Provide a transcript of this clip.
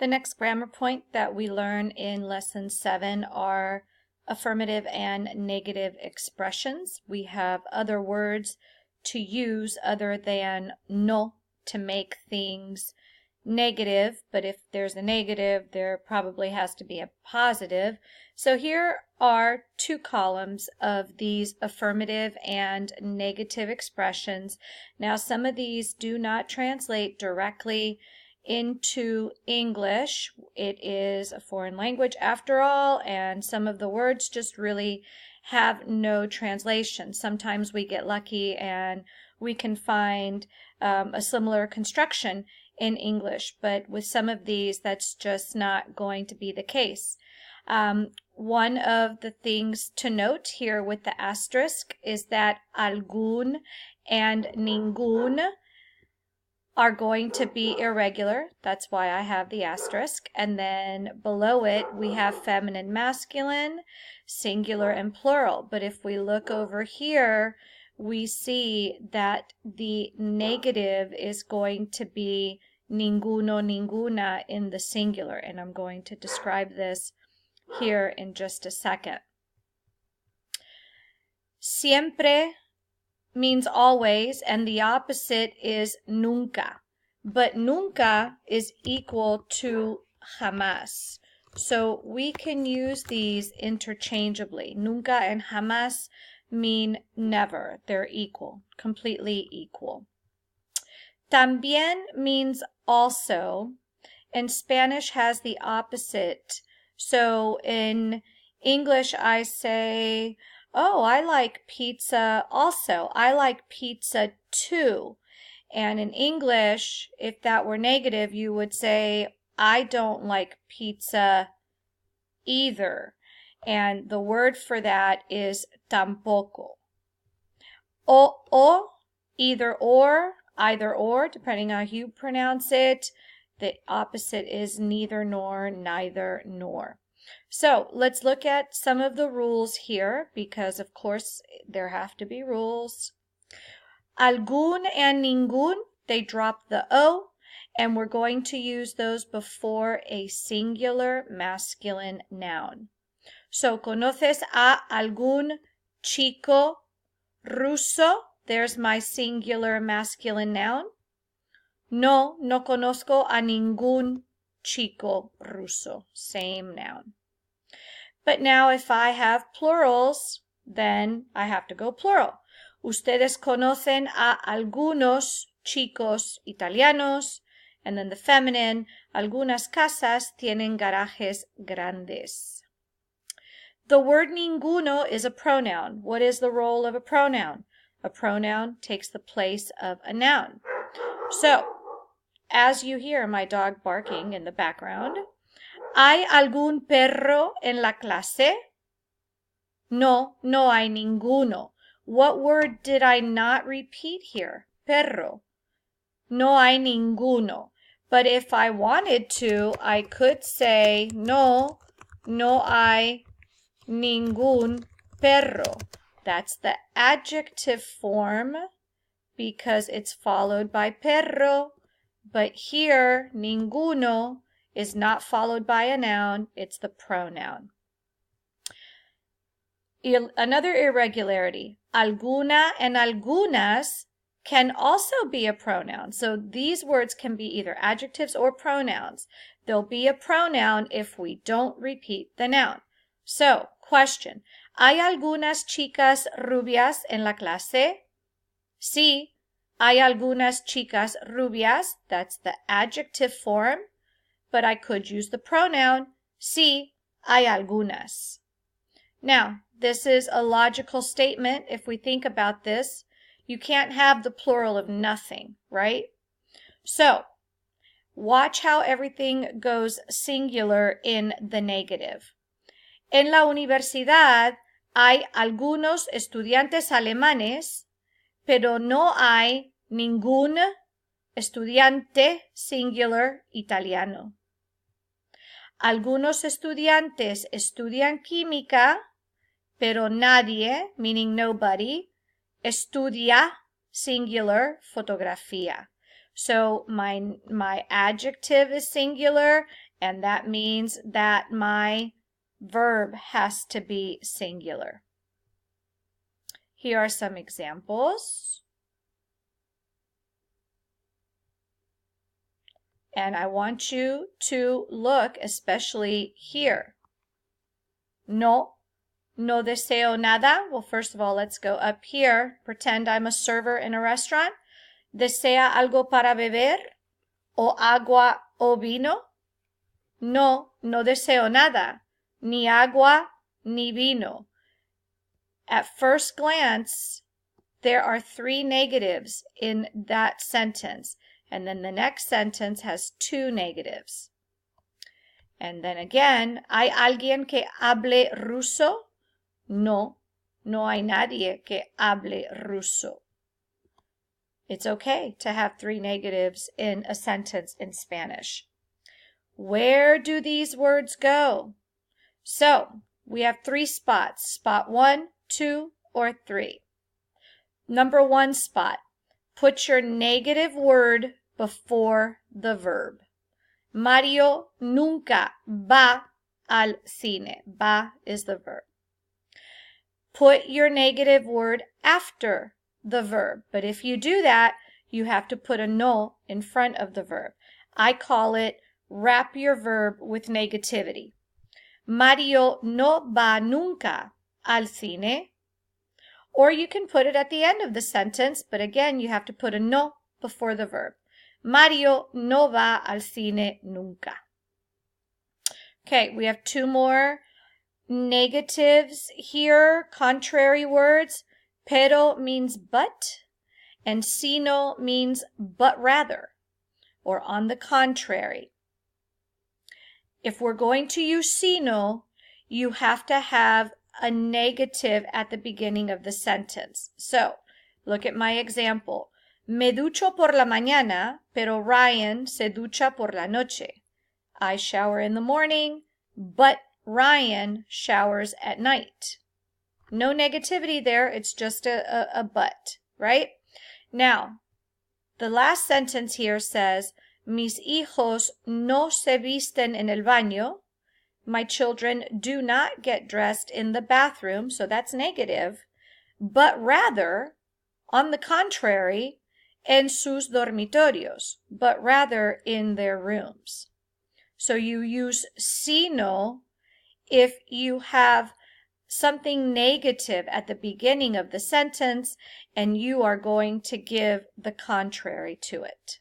The next grammar point that we learn in Lesson 7 are affirmative and negative expressions. We have other words to use other than no to make things negative, but if there's a negative, there probably has to be a positive. So here are two columns of these affirmative and negative expressions. Now, some of these do not translate directly into English. It is a foreign language after all, and some of the words just really have no translation. Sometimes we get lucky and we can find a similar construction in English, but with some of these, that's just not going to be the case. One of the things to note here with the asterisk is that algún and ningún are going to be irregular. That's why I have the asterisk. And then below it, we have feminine, masculine, singular, and plural. But if we look over here, we see that the negative is going to be ninguno, ninguna in the singular. And I'm going to describe this here in just a second. Siempre means always, and the opposite is nunca. But nunca is equal to jamás. So we can use these interchangeably. Nunca and jamás mean never. They're equal, completely equal. También means also, and Spanish has the opposite. So in English, I say, oh, I like pizza also. I like pizza too. And in English, if that were negative, you would say, I don't like pizza either. And the word for that is tampoco. O, either or, depending on how you pronounce it. The opposite is neither nor, neither nor. So let's look at some of the rules here because, of course, there have to be rules. Algún and ningún, they drop the O, and we're going to use those before a singular masculine noun. So, ¿conoces a algún chico ruso? There's my singular masculine noun. No, no conozco a ningún chico ruso. Same noun. But now if I have plurals, then I have to go plural. Ustedes conocen a algunos chicos italianos. And then the feminine, algunas casas tienen garajes grandes. The word ninguno is a pronoun. What is the role of a pronoun? A pronoun takes the place of a noun. So, as you hear my dog barking in the background, ¿hay algún perro en la clase? No, no hay ninguno. What word did I not repeat here? Perro. No hay ninguno. But if I wanted to, I could say, no, no hay ningún perro. That's the adjective form because it's followed by perro. But here, ninguno is not followed by a noun, it's the pronoun. Another irregularity, alguna and algunas can also be a pronoun. So these words can be either adjectives or pronouns. They'll be a pronoun if we don't repeat the noun. So, question, ¿hay algunas chicas rubias en la clase? Sí, hay algunas chicas rubias. That's the adjective form. But I could use the pronoun, sí, hay algunas. Now, this is a logical statement. If we think about this, you can't have the plural of nothing, right? So, watch how everything goes singular in the negative. En la universidad hay algunos estudiantes alemanes, pero no hay ningún estudiante singular italiano. Algunos estudiantes estudian química, pero nadie, meaning nobody, estudia singular fotografía. So my adjective is singular and that means that my verb has to be singular. Here are some examples. And I want you to look especially here. No deseo nada. Well, first of all, let's go up here. Pretend I'm a server in a restaurant. ¿Desea algo para beber? ¿O agua o vino? No deseo nada. Ni agua ni vino. At first glance, there are 3 negatives in that sentence. And then the next sentence has 2 negatives. And then again, ¿hay alguien que hable ruso? No hay nadie que hable ruso. It's okay to have 3 negatives in a sentence in Spanish. Where do these words go? So, we have 3 spots. Spot 1, 2, or 3. Number 1 spot. Put your negative word before the verb. Mario nunca va al cine. Va is the verb. Put your negative word after the verb. But if you do that, you have to put a no in front of the verb. I call it wrap your verb with negativity. Mario no va nunca al cine. Or you can put it at the end of the sentence, but again, you have to put a no before the verb. Mario no va al cine nunca. Okay, we have 2 more negatives here, contrary words. Pero means but, and sino means but rather, or on the contrary. If we're going to use sino, you have to have a negative at the beginning of the sentence. So, look at my example. Me ducho por la mañana, pero Ryan se ducha por la noche. I shower in the morning, but Ryan showers at night. No negativity there, it's just a but, right? Now, the last sentence here says, mis hijos no se visten en el baño. My children do not get dressed in the bathroom, so that's negative, but rather, on the contrary, en sus dormitorios, but rather in their rooms. So you use sino if you have something negative at the beginning of the sentence and you are going to give the contrary to it.